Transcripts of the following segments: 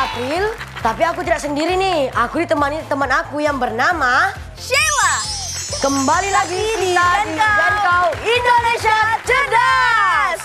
April, tapi aku tidak sendiri nih. Aku ditemani teman aku yang bernama Sheila. Kembali lagi kita di Dan Kau Indonesia Cerdas.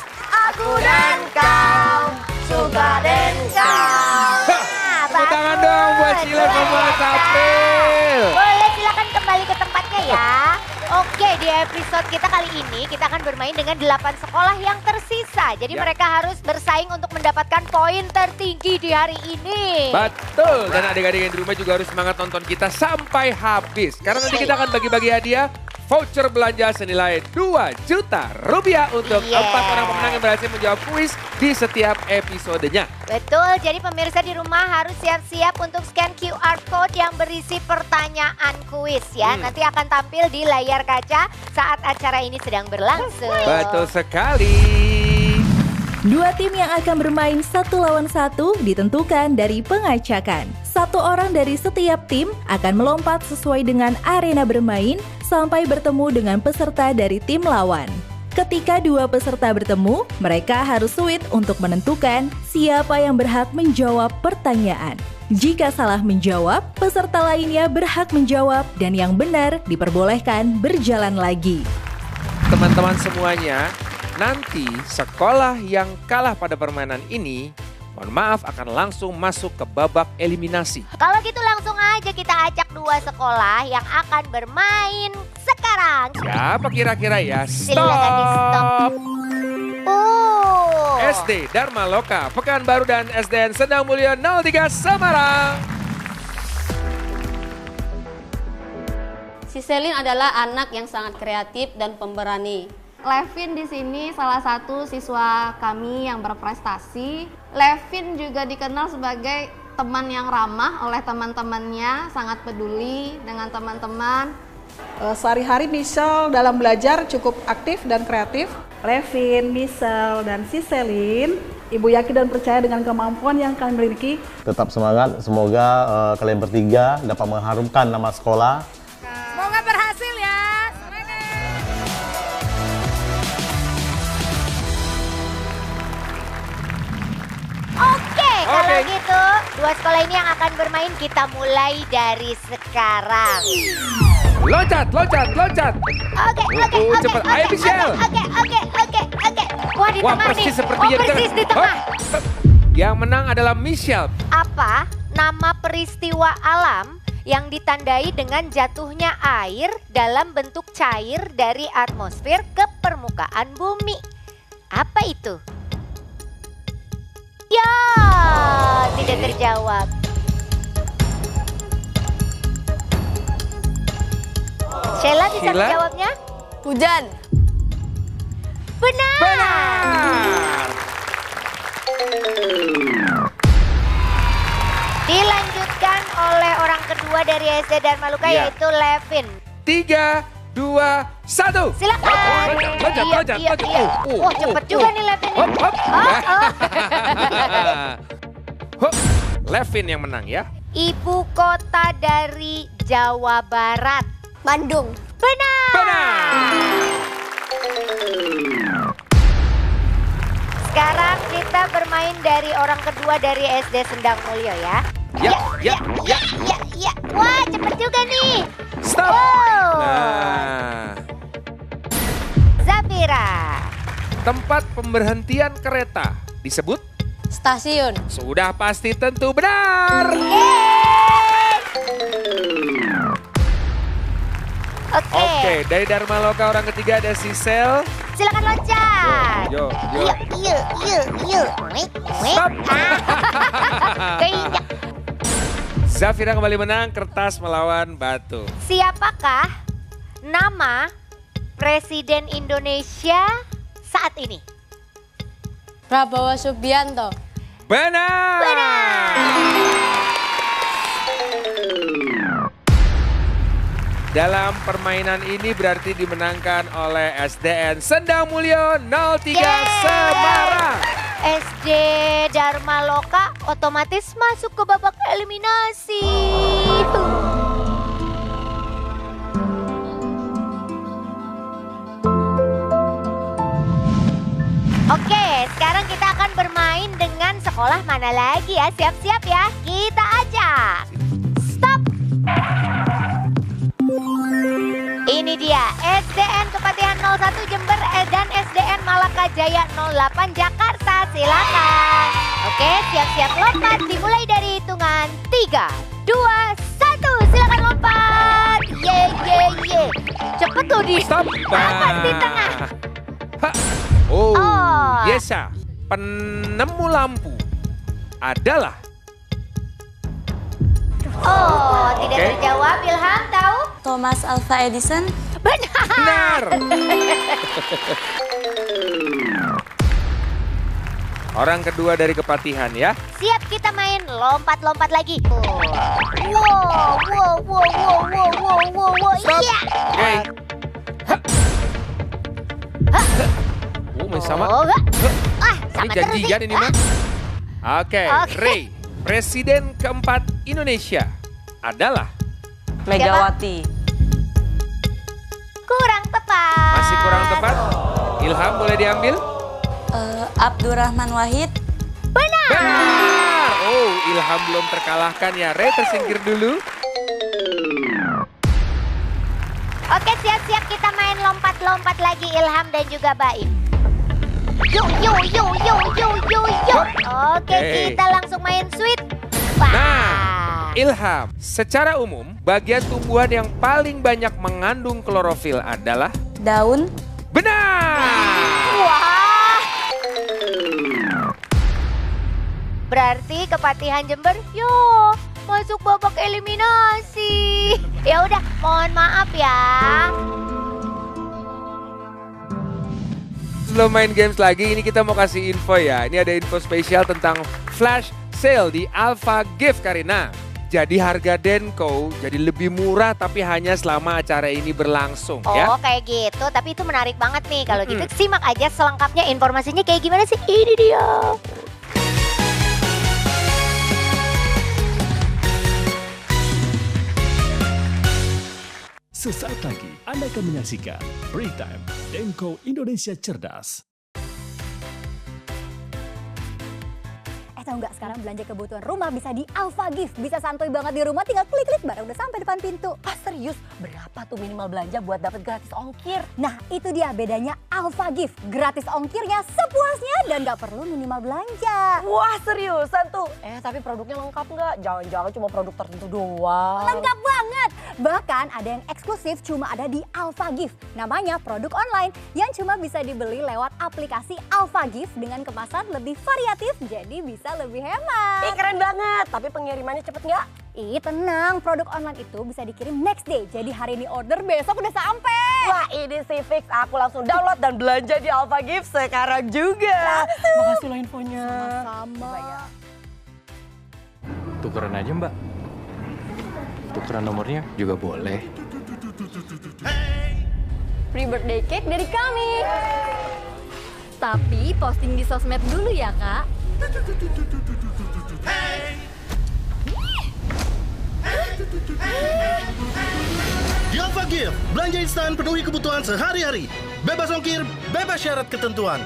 Aku dan kau, suka dan kau. Tepuk tangan dong buat Sheila sama April. Boleh silakan kembali ke tempatnya ya. Oke, di episode kita kali ini kita akan bermain dengan 8 sekolah yang tersisa. Jadi mereka harus bersaing untuk mendapatkan poin tertinggi di hari ini. Betul, dan adik-adik yang di rumah juga harus semangat nonton kita sampai habis. Karena nanti kita akan bagi-bagi hadiah voucher belanja senilai 2 juta rupiah untuk 4 orang pemenang yang berhasil menjawab kuis di setiap episodenya. Betul, jadi pemirsa di rumah harus siap-siap untuk scan QR Code yang berisi pertanyaan kuis ya. Nanti akan tampil di layar kaca saat acara ini sedang berlangsung. Betul sekali. Dua tim yang akan bermain 1 lawan 1 ditentukan dari pengacakan. 1 orang dari setiap tim akan melompat sesuai dengan arena bermain sampai bertemu dengan peserta dari tim lawan. Ketika 2 peserta bertemu, mereka harus suit untuk menentukan siapa yang berhak menjawab pertanyaan. Jika salah menjawab, peserta lainnya berhak menjawab dan yang benar diperbolehkan berjalan lagi. Teman-teman semuanya, nanti sekolah yang kalah pada permainan ini, mohon maaf akan langsung masuk ke babak eliminasi. Kalau gitu langsung aja kita ajak 2 sekolah yang akan bermain sekarang. Siapa kira-kira ya? Silakan di stop. SD Dharma Loka, Pekanbaru dan SDN Sendang Mulia 03 Semarang. Si Selin adalah anak yang sangat kreatif dan pemberani. Levin di sini salah satu siswa kami yang berprestasi. Levin juga dikenal sebagai teman yang ramah oleh teman-temannya, sangat peduli dengan teman-teman. Sehari-hari Michelle dalam belajar cukup aktif dan kreatif. Levin, Michelle, dan si Selin, Ibu yakin dan percaya dengan kemampuan yang kalian miliki. Tetap semangat, semoga kalian bertiga dapat mengharumkan nama sekolah. Semoga berhasil ya. Oke, kalau gitu 2 sekolah ini yang akan bermain kita mulai dari sekarang. Loncat, loncat, loncat. Oke. Cepat, ayo Michelle. Oke. Wah, di tengah persis nih. sepertinya Persis di tengah. Yang menang adalah Michelle. Apa nama peristiwa alam yang ditandai dengan jatuhnya air dalam bentuk cair dari atmosfer ke permukaan bumi? Apa itu? Ya, tidak terjawab. Sheila bisa menjawabnya? Hujan. Benar. Dilanjutkan oleh orang kedua dari SD Dharma Loka yaitu Levin. 3, 2, 1. Silakan. Loncat. Wah, cepet juga nih Levin. Hop. Levin yang menang ya. Ibu kota dari Jawa Barat. Bandung. Benar. Sekarang kita bermain dari orang kedua dari SD Sendang Mulyo ya. Ya. Wah, cepet juga nih. Stop. Wow. Nah, Zafira. tempat pemberhentian kereta disebut? Stasiun. Sudah pasti tentu benar. Oke, dari Dharma Loka orang ketiga ada si Sel. Silakan loncat. Yo. Stop. Keinjak. Zafira kembali menang, kertas melawan batu. Siapakah nama Presiden Indonesia saat ini? Prabowo Subianto. Benar. Dalam permainan ini berarti dimenangkan oleh SDN Sendang Mulyo 03 Semarang. SD Dharma Loka otomatis masuk ke babak eliminasi. Oke, sekarang kita akan bermain dengan sekolah sekolah mana lagi ya? Siap-siap ya, kita ajak. Stop. Ini dia SDN Kepatihan 01 Jember dan SDN Malaka Jaya 08 Jakarta. Silakan. Oke, siap-siap lompat. Dimulai dari hitungan 3, 2, 1. Silakan lompat. Ye. Cepet loh di. Stop. Atas di tengah. Ha. Oh, Yesa. Penemu lampu adalah. Oh, tidak terjawab. Ilham tahu? Thomas Alva Edison. Benar. Orang kedua dari Kepatihan ya. Siap, kita main lompat-lompat lagi. Wow. Stop. Iya. Oke. Masih sama. Ini Sama terus janjian sih. ini mah. Oke, Ray. Presiden keempat Indonesia adalah. Megawati. Kurang tepat. Masih kurang tepat. Ilham boleh diambil. Abdurrahman Wahid. Benar. Oh, Ilham belum terkalahkan ya. Ray tersingkir dulu. Oke, siap-siap kita main lompat-lompat lagi Ilham dan juga Baim. Yuk. Oke, kita langsung main sweet. Wah. Nah, Ilham, secara umum bagian tumbuhan yang paling banyak mengandung klorofil adalah? Daun. Benar. Wah. Berarti Kepatihan Jember, masuk babak eliminasi. Ya udah, mohon maaf ya. Sebelum main games lagi, ini kita mau kasih info ya. Ini ada info spesial tentang flash sale di Alpha Gift, Karina. Jadi harga Denko jadi lebih murah tapi hanya selama acara ini berlangsung ya. Oh kayak gitu, tapi itu menarik banget nih. Kalau gitu simak aja selengkapnya informasinya kayak gimana sih. Ini dia. Sesaat lagi Anda akan menyaksikan Break Time Denko Indonesia Cerdas. Tahu nggak, sekarang belanja kebutuhan rumah bisa di Alpha Gift. Bisa santuy banget di rumah, tinggal klik-klik barang udah sampai depan pintu. Serius? Berapa tuh minimal belanja buat dapat gratis ongkir? Nah itu dia bedanya Alpha Gift. Gratis ongkirnya sepuasnya dan nggak perlu minimal belanja. Wah seriusan tuh? Tapi produknya lengkap nggak? Jangan-jangan cuma produk tertentu doang. Lengkap banget. Bahkan ada yang eksklusif cuma ada di Alpha Gift. Namanya produk online yang cuma bisa dibeli lewat aplikasi Alpha Gift dengan kemasan lebih variatif, jadi bisa lebih hemat. Keren banget, tapi pengirimannya cepet nggak? Tenang, produk online itu bisa dikirim next day. Jadi hari ini order, besok udah sampai. Wah ini sih fix, aku langsung download dan belanja di Alpha Gift sekarang juga. Makasih loh infonya. Sama-sama. Tukeran aja mbak. Tukeran nomornya juga boleh. Free birthday cake dari kami. Tapi posting di sosmed dulu ya kak. Di Alpha Gift, belanja instan penuhi kebutuhan sehari-hari. Bebas ongkir, bebas syarat ketentuan.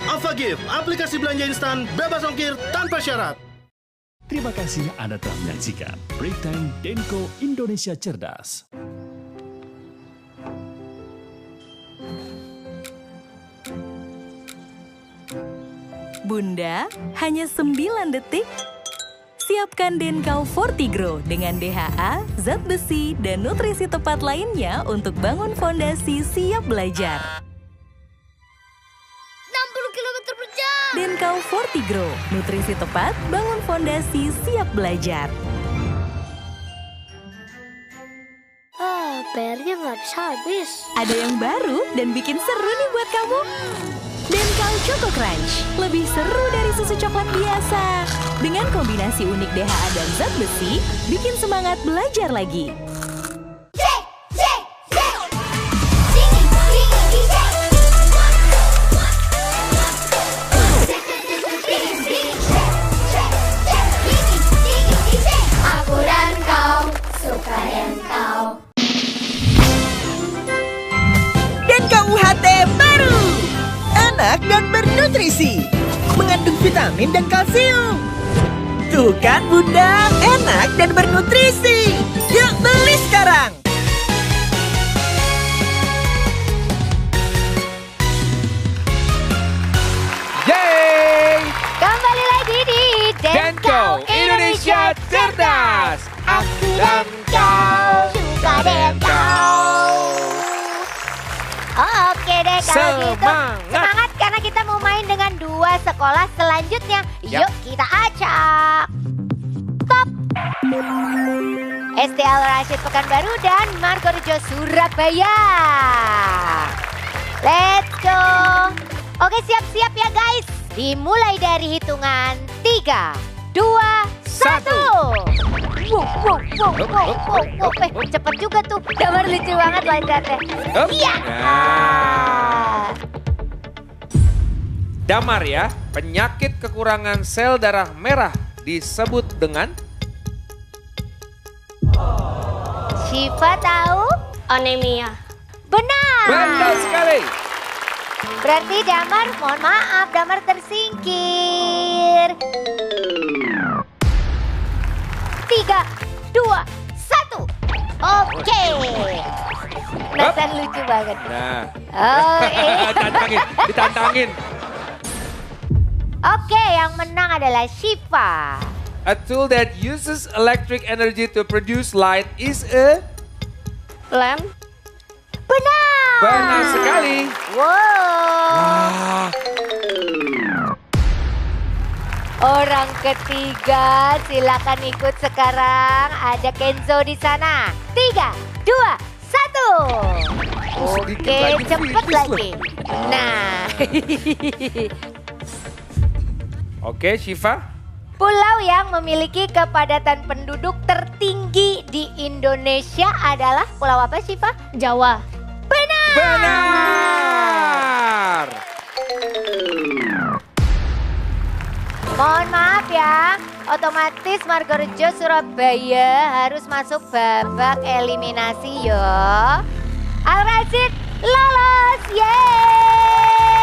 Alpha Gift, aplikasi belanja instan, bebas ongkir tanpa syarat. Terima kasih Anda telah menyaksikan Break Time Denko Indonesia Cerdas. Bunda, hanya 9 detik. Siapkan Denkau Fortigro dengan DHA, zat besi, dan nutrisi tepat lainnya untuk bangun fondasi siap belajar. 60 km per jam. Denkau Fortigro, nutrisi tepat, bangun fondasi siap belajar. PR-nya nggak habis. Ada yang baru dan bikin seru nih buat kamu. Denkau Choco Crunch, lebih seru dari susu coklat biasa. Dengan kombinasi unik DHA dan zat besi, bikin semangat belajar lagi. Aku dan kau suka Denkau. Denkau UHT baru, enak dan bernutrisi. mengandung vitamin dan kalsium. Tuh kan Bunda, enak dan bernutrisi. Yuk beli sekarang. Yeay! Kembali lagi di Denko Indonesia Cerdas. Aku dan kau suka Denko. Oke deh kalau gitu. Semangat karena kita mau main dengan 2 sekolah selanjutnya. Yuk kita acak. Top. SD Al Rashid Pekanbaru dan Margorejo Surabaya. Let's go. Oke siap-siap ya guys. Dimulai dari hitungan 3, 2, 1. Wow. Cepet juga tuh. Damar lucu banget loncatnya. Iya. Damar ya, penyakit kekurangan sel darah merah disebut dengan? Syifa tahu? Anemia. Benar. Betul sekali. Berarti Damar, mohon maaf, Damar tersingkir. 3, 2, 1. Oke. Nathan lucu banget. Nah. Oke. Ditantangin. Oke, yang menang adalah Syifa. A tool that uses electric energy to produce light is a? Lamp. Benar. Benar sekali. Wow. Orang ketiga, silakan ikut sekarang. Ada Kenzo di sana. 3, 2, 1. Oke, cepet lagi. Nah. Oke, Syifa. Pulau yang memiliki kepadatan penduduk tertinggi di Indonesia adalah pulau apa, Syifa? Jawa. Benar. Benar. Mohon maaf ya, otomatis Margorejo Surabaya harus masuk babak eliminasi ya. Al Rashid lolos, yeay!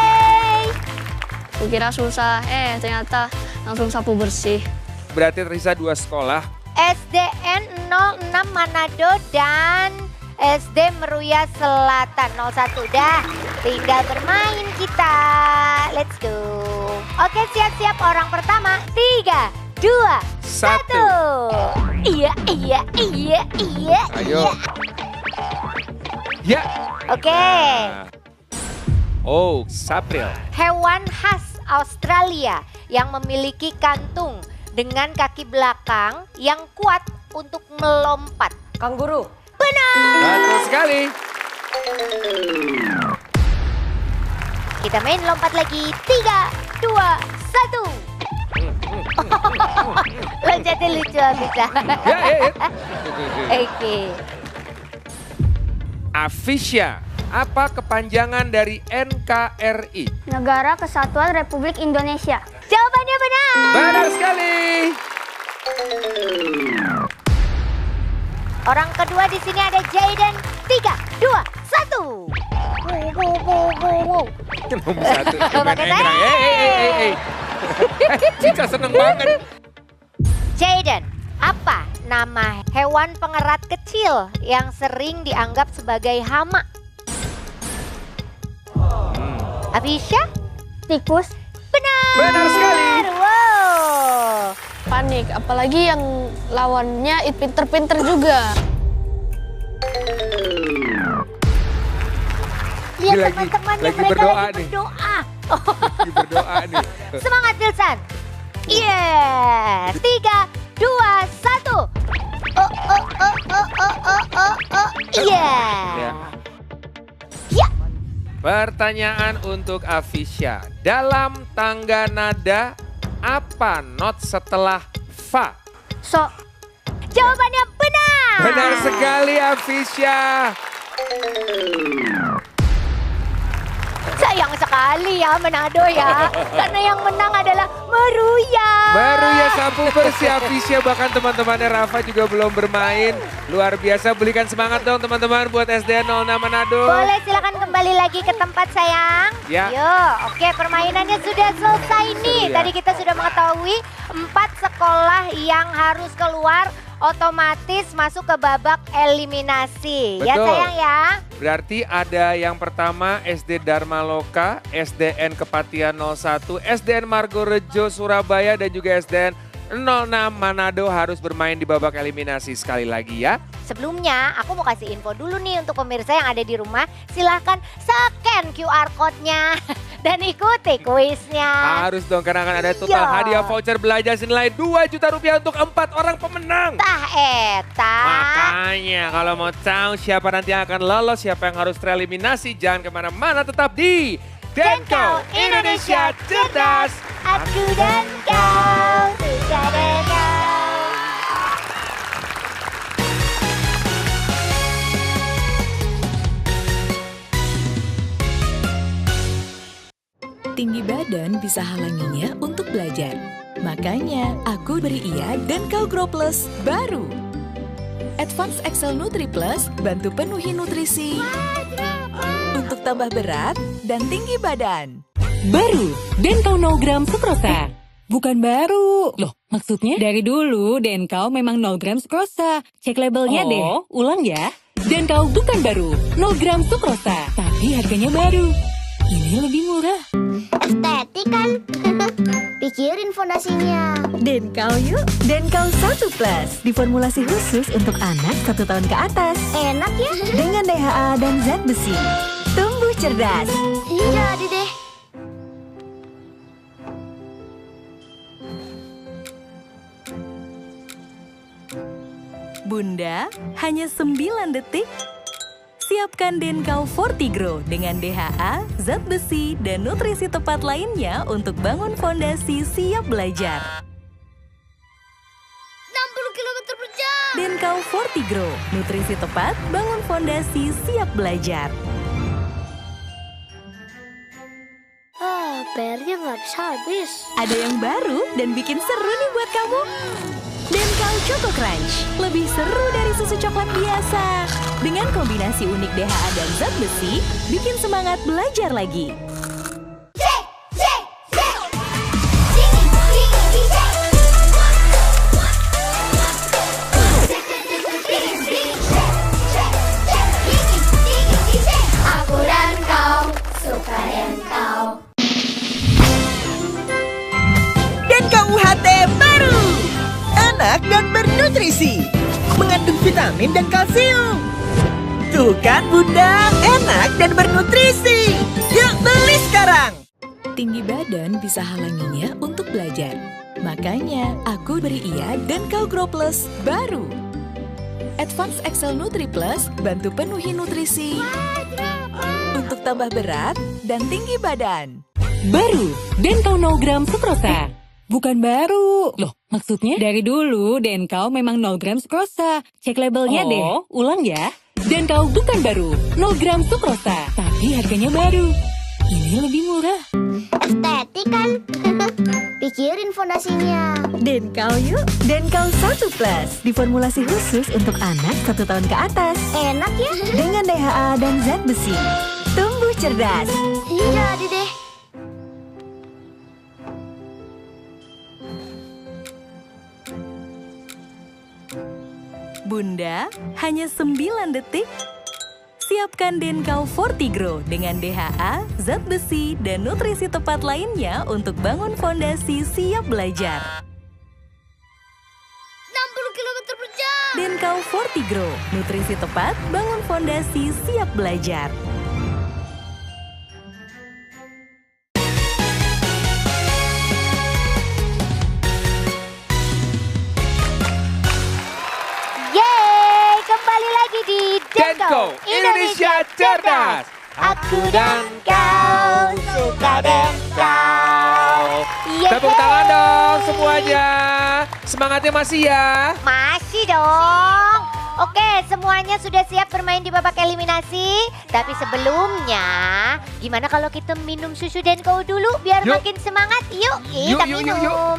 Kukira susah, ternyata langsung sapu bersih. Berarti tersisa 2 sekolah. SDN 06 Manado dan SD Meruya Selatan 01. Dah, tinggal bermain kita. Let's go. Oke, siap-siap orang pertama. 3, 2, 1. Iya. Ayo. Ya. Oke. Oh, Sapril. Hewan khas Australia yang memiliki kantung dengan kaki belakang yang kuat untuk melompat. Kanguru. Benar. Betul sekali. Kita main lompat lagi. 3, 2, 1. Loncatnya lucu bisa. Oke. Afisya. Apa kepanjangan dari NKRI? Negara Kesatuan Republik Indonesia. Jawabannya benar. Benar sekali. Orang kedua di sini ada Jayden. 3, 2, 1. Nomor 1. Cika seneng banget. Jayden, apa nama hewan pengerat kecil yang sering dianggap sebagai hama? Afisya? Tikus. Benar sekali. Wow. Panik, apalagi yang lawannya pinter-pinter juga. Lihat teman-temannya, lagi mereka berdoa lagi nih. berdoa. Lagi berdoa nih. Semangat Dilsan. Yeah. 3, 2, 1. Iya. Ya. Pertanyaan untuk Afisya. Dalam tangga nada, apa not setelah fa? So. Jawabannya benar. Benar sekali Afisya. Sayang sekali ya Manado ya. Karena yang menang adalah Meruya. Meruya sapu bersih Afisya, bahkan teman-temannya Rafa juga belum bermain. Luar biasa, belikan semangat dong teman-teman buat SDN 06 Manado. Boleh silakan kembali lagi ke tempat sayang. Ya. Yuk, oke permainannya sudah selesai nih. Seru ya. Tadi kita sudah mengetahui 4 sekolah yang harus keluar otomatis masuk ke babak eliminasi. Ya Betul. sayang ya. Berarti ada yang pertama SD Dharma Loka, SDN Kepatian 01, SDN Margorejo Surabaya dan juga SDN 06 Manado harus bermain di babak eliminasi sekali lagi ya. Sebelumnya aku mau kasih info dulu nih untuk pemirsa yang ada di rumah. Silahkan scan QR code-nya dan ikuti kuisnya. Harus dong karena akan ada total Iya. hadiah voucher belanja senilai 2 juta rupiah untuk 4 orang pemenang. Tah eta. Makanya kalau mau tahu siapa nanti yang akan lolos, siapa yang harus tereliminasi, jangan kemana-mana, tetap di Denko Indonesia Cerdas. Aku dan kau suka dengar. Tinggi badan bisa halanginya untuk belajar. Makanya aku beri ia dan kau Grow Plus baru. Advance Excel Nutri Plus bantu penuhi nutrisi untuk tambah berat dan tinggi badan. Baru, Denkau 0 gram Sukrosa. Bukan baru. Loh, maksudnya? Dari dulu Denkau memang 0 gram Sukrosa. Cek labelnya deh. Ulang ya. Denkau bukan baru, 0 gram Sukrosa. Tapi harganya baru. Ini lebih murah. Estetik kan? Pikirin fondasinya. Denkau yuk. Denkau 1 Plus diformulasi khusus untuk anak 1 tahun ke atas. Enak ya? Dengan DHA dan zat besi. Tumbuh cerdas. Jadi deh. Bunda, hanya 9 detik. Siapkan Denkau Fortigro dengan DHA, zat besi, dan nutrisi tepat lainnya untuk bangun fondasi siap belajar. 60 km per jam. Denkau Fortigro, nutrisi tepat, bangun fondasi siap belajar. PR-nya nggak habis. Ada yang baru dan bikin seru nih buat kamu. Denkau Choco Crunch, lebih seru dari susu coklat biasa. Dengan kombinasi unik DHA dan zat besi, bikin semangat belajar lagi. Aku dan kau suka Denkau. Denkau UHT baru. Enak dan bernutrisi. Mengandung vitamin dan kalsium. Tuh kan Bunda, enak dan bernutrisi. Yuk beli sekarang. Tinggi badan bisa halanginya untuk belajar. Makanya aku beri ia dan kau Grow Plus baru. Advance Excel Nutri Plus bantu penuhi nutrisi untuk tambah berat dan tinggi badan. Baru, Denkau 0 gram Sukrosa. Bukan baru. Loh, maksudnya? Dari dulu Denkau memang 0 gram Sukrosa. Cek labelnya deh. Ulang ya. Denkau bukan baru, 0 gram Sukrosa. Tapi harganya baru. Ini lebih murah. Estetik kan? Pikirin fondasinya. Denkau yuk. Denkau 1 Plus diformulasi khusus untuk anak 1 tahun ke atas. Enak ya? Dengan DHA dan zat besi. Tumbuh cerdas. Jadi deh. Bunda, hanya 9 detik. Siapkan Denkau Fortigro dengan DHA, zat besi, dan nutrisi tepat lainnya untuk bangun fondasi siap belajar. 60 km per jam. Denkau Fortigro, nutrisi tepat, bangun fondasi siap belajar. Yeay, kembali lagi di Denko Indonesia Cerdas. Aku dan kau suka Denkau. Tepuk tangan dong semuanya. Semangatnya masih ya? Masih dong. Oke, semuanya sudah siap bermain di babak eliminasi. Tapi sebelumnya, gimana kalau kita minum susu Denko dulu biar makin semangat? Yuk, kita minum.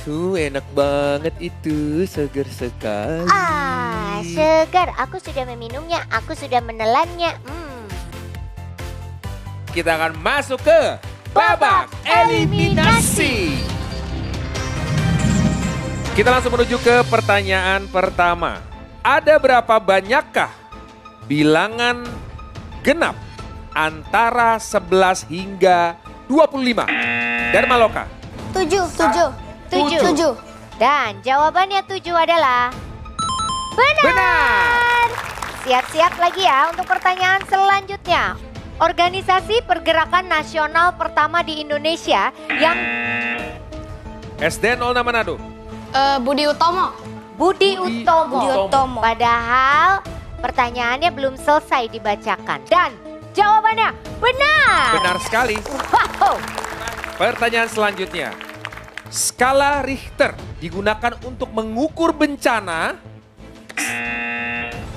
Oh, enak banget itu, segar sekali. Segar. Aku sudah meminumnya, aku sudah menelannya. Kita akan masuk ke babak eliminasi. Kita langsung menuju ke pertanyaan pertama. Ada berapa banyakkah bilangan genap antara 11 hingga 25? Dharma Loka. 7. Dan jawabannya 7 adalah benar. Siap-siap lagi ya untuk pertanyaan selanjutnya. Organisasi pergerakan nasional pertama di Indonesia yang SD 06 Manado. Budi Utomo. Budi Utomo. Padahal pertanyaannya belum selesai dibacakan. Dan jawabannya benar. Benar sekali. Wow. Pertanyaan selanjutnya. Skala Richter digunakan untuk mengukur bencana.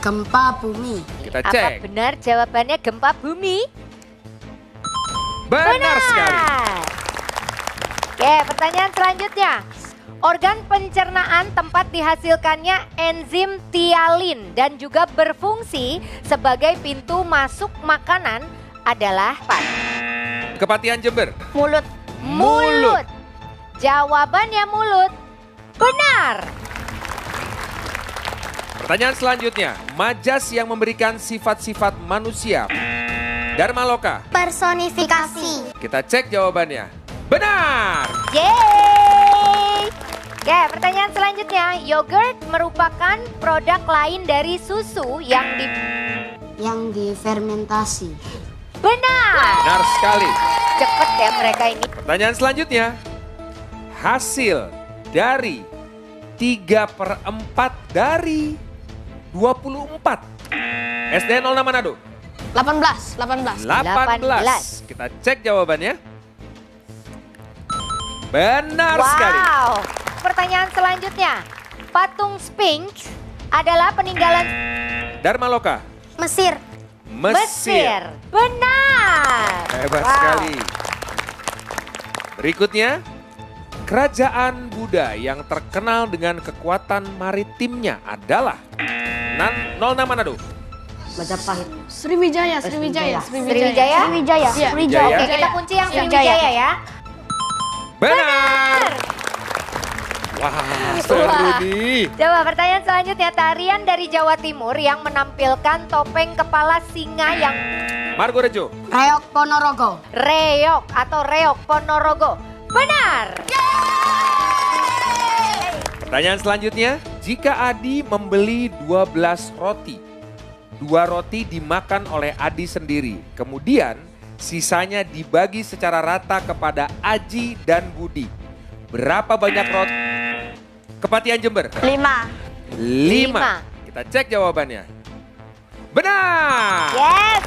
Gempa bumi. Kita cek. Apa benar jawabannya gempa bumi? Benar sekali. Oke, pertanyaan selanjutnya. Organ pencernaan tempat dihasilkannya enzim tialin dan juga berfungsi sebagai pintu masuk makanan adalah apa? Kepatihan Jember. Mulut. Jawabannya mulut. Benar. Pertanyaan selanjutnya. Majas yang memberikan sifat-sifat manusia. Dharma Loka. Personifikasi. Kita cek jawabannya. Benar. Yeay. Oke, pertanyaan selanjutnya. Yogurt merupakan produk lain dari susu yang difermentasi. Benar. Benar sekali. Cepet ya mereka ini. Pertanyaan selanjutnya. Hasil dari 3/4 dari 24. SD 06 Manado. 18. 18. Kita cek jawabannya. Benar sekali. Wow. Pertanyaan selanjutnya. Patung Sphinx adalah peninggalan Dharma Loka. Mesir. Benar. Hebat sekali. Berikutnya. Kerajaan Buddha yang terkenal dengan kekuatan maritimnya adalah 06 Manado. Majapahit. Sriwijaya. Sriwijaya. Oke, kita kunci yang Sriwijaya ya. Benar. Wah, seru nih. Coba pertanyaan selanjutnya. Tarian dari Jawa Timur yang menampilkan topeng kepala singa yang Margorejo. Reok Ponorogo. Reok Ponorogo. Benar. Pertanyaan selanjutnya. Jika Adi membeli 12 roti. 2 roti dimakan oleh Adi sendiri. Kemudian sisanya dibagi secara rata kepada Aji dan Budi. Berapa banyak roti? Kepatihan Jember. 5. Kita cek jawabannya. Benar. Yes,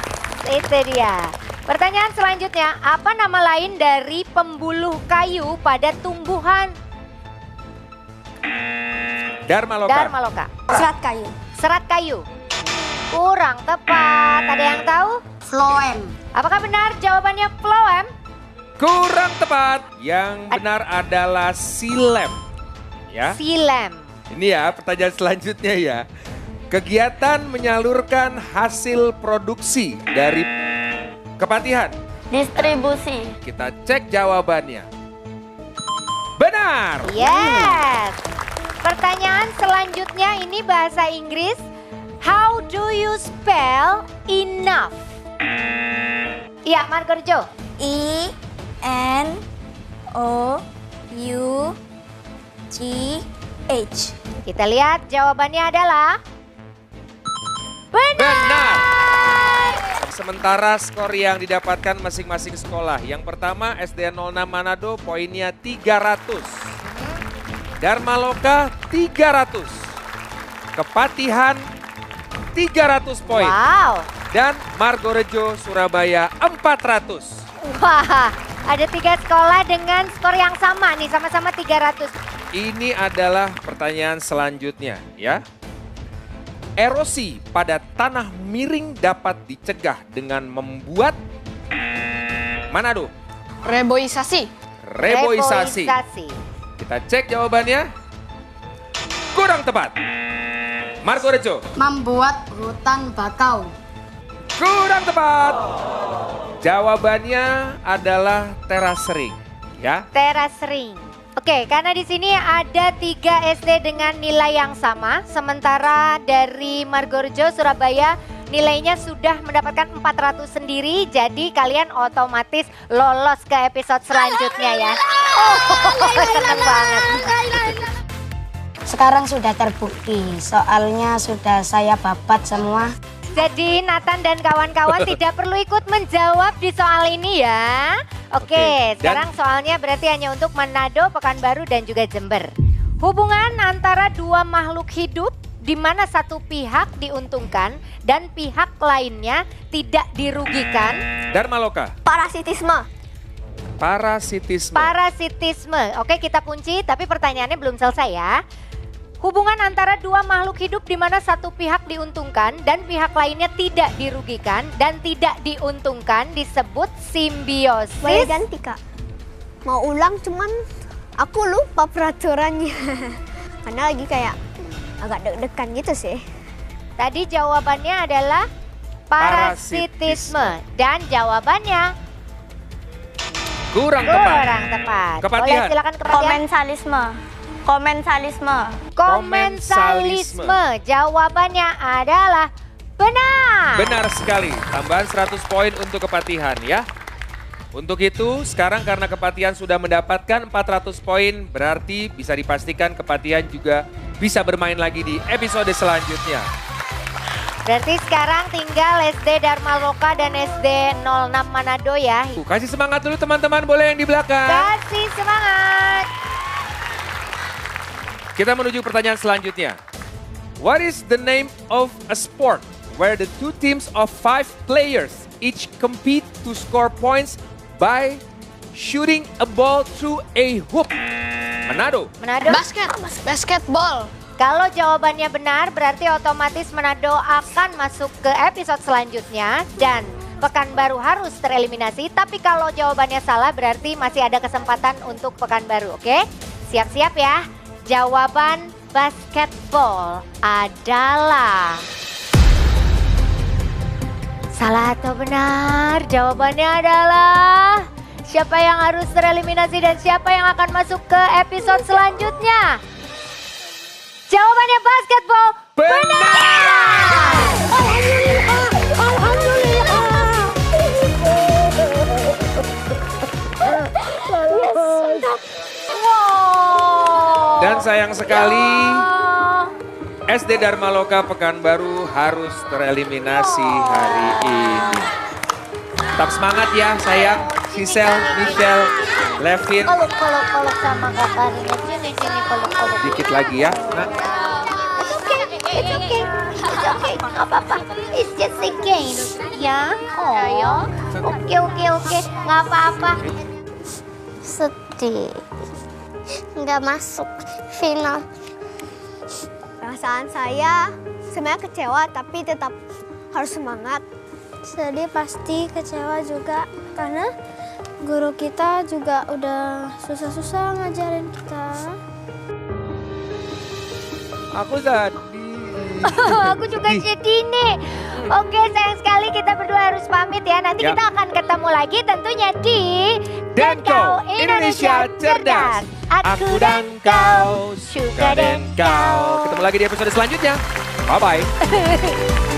itu dia. Pertanyaan selanjutnya, apa nama lain dari pembuluh kayu pada tumbuhan? Dharma Loka. Serat kayu. Kurang tepat. Ada yang tahu? Phloem. Apakah benar jawabannya phloem? Kurang tepat. Yang benar adalah silem. Ya. Silem. Ini ya pertanyaan selanjutnya ya. Kegiatan menyalurkan hasil produksi dari Kepatihan. Distribusi. Kita cek jawabannya. Benar. Yes. Pertanyaan selanjutnya ini bahasa Inggris. How do you spell enough? Iya, Margorejo. ENOUGH. Kita lihat jawabannya adalah benar. Sementara skor yang didapatkan masing-masing sekolah. Yang pertama SD 06 Manado poinnya 300. Dharma Loka 300. Kepatihan 300 poin. Wow. Dan Margorejo Surabaya 400. Wah, ada 3 sekolah dengan skor yang sama nih, sama-sama 300. Ini adalah Pertanyaan selanjutnya ya. Erosi pada tanah miring dapat dicegah dengan membuat Manado. Reboisasi. Reboisasi. Kita cek jawabannya. Kurang tepat. Marco Rejo. Membuat hutan bakau. Kurang tepat. Jawabannya adalah terasering. Ya. Terasering. Oke, karena di sini ada 3 SD dengan nilai yang sama, sementara dari Margorejo Surabaya nilainya sudah mendapatkan 400 sendiri, jadi kalian otomatis lolos ke episode selanjutnya ya. Seneng banget. Sekarang sudah terbukti, soalnya sudah saya babat semua. Jadi Nathan dan kawan-kawan tidak perlu ikut menjawab di soal ini ya. Oke, sekarang soalnya berarti hanya untuk Manado, Pekanbaru dan juga Jember. Hubungan antara dua makhluk hidup di mana satu pihak diuntungkan dan pihak lainnya tidak dirugikan. Darmaloka. Parasitisme. Parasitisme. Parasitisme. Oke, kita kunci tapi pertanyaannya belum selesai ya. Hubungan antara dua makhluk hidup di mana satu pihak diuntungkan dan pihak lainnya tidak dirugikan dan tidak diuntungkan disebut simbiosis. Boleh ganti Kak? Mau ulang cuman aku lupa peraturannya. Karena lagi kayak agak deg-degan gitu sih. Tadi jawabannya adalah parasitisme dan jawabannya kurang tepat. Kurang tepat. Kepatihan. Boleh silakan kepatihan. Komensalisme. Komensalisme. Komensalisme. Jawabannya adalah benar. Benar sekali. Tambahan 100 poin untuk kepatihan ya. Untuk itu sekarang karena kepatihan sudah mendapatkan 400 poin, berarti bisa dipastikan kepatihan juga bisa bermain lagi di episode selanjutnya. Berarti sekarang tinggal SD Darmaloka dan SD 06 Manado ya. Kasih semangat dulu teman-teman, boleh yang di belakang. Kasih semangat. Kita menuju pertanyaan selanjutnya. What is the name of a sport where the two teams of 5 players each compete to score points by shooting a ball through a hoop? Manado. Manado. Basketball. Kalau jawabannya benar berarti otomatis Manado akan masuk ke episode selanjutnya dan Pekanbaru harus tereliminasi. Tapi kalau jawabannya salah berarti masih ada kesempatan untuk Pekanbaru, oke? Siap-siap ya. Jawaban basketball adalah salah atau benar? Jawabannya adalah siapa yang harus tereliminasi dan siapa yang akan masuk ke episode selanjutnya? Jawabannya basketball benar! Dan sayang sekali SD Darmaloka Pekanbaru harus tereliminasi hari ini. Tetap semangat ya sayang, Sisel, Michelle, Levin. Peluk sama Kak Karina. Sini peluk. Dikit lagi ya. Nah. It's okay. Gak apa-apa. It's just a game. Ya. Oh. Oke. Gak apa-apa. Sedih. Nggak masuk final. Perasaan saya sebenarnya kecewa tapi tetap harus semangat. Sedih pasti, kecewa juga karena guru kita juga udah susah-susah ngajarin kita. Aku sedih. Aku juga sedih nih. Oke, sayang sekali kita berdua harus pamit ya. Nanti kita akan ketemu lagi tentunya di Denko Indonesia Cerdas. Aku dan kau, suka dan kau. Ketemu lagi di episode selanjutnya. Bye-bye.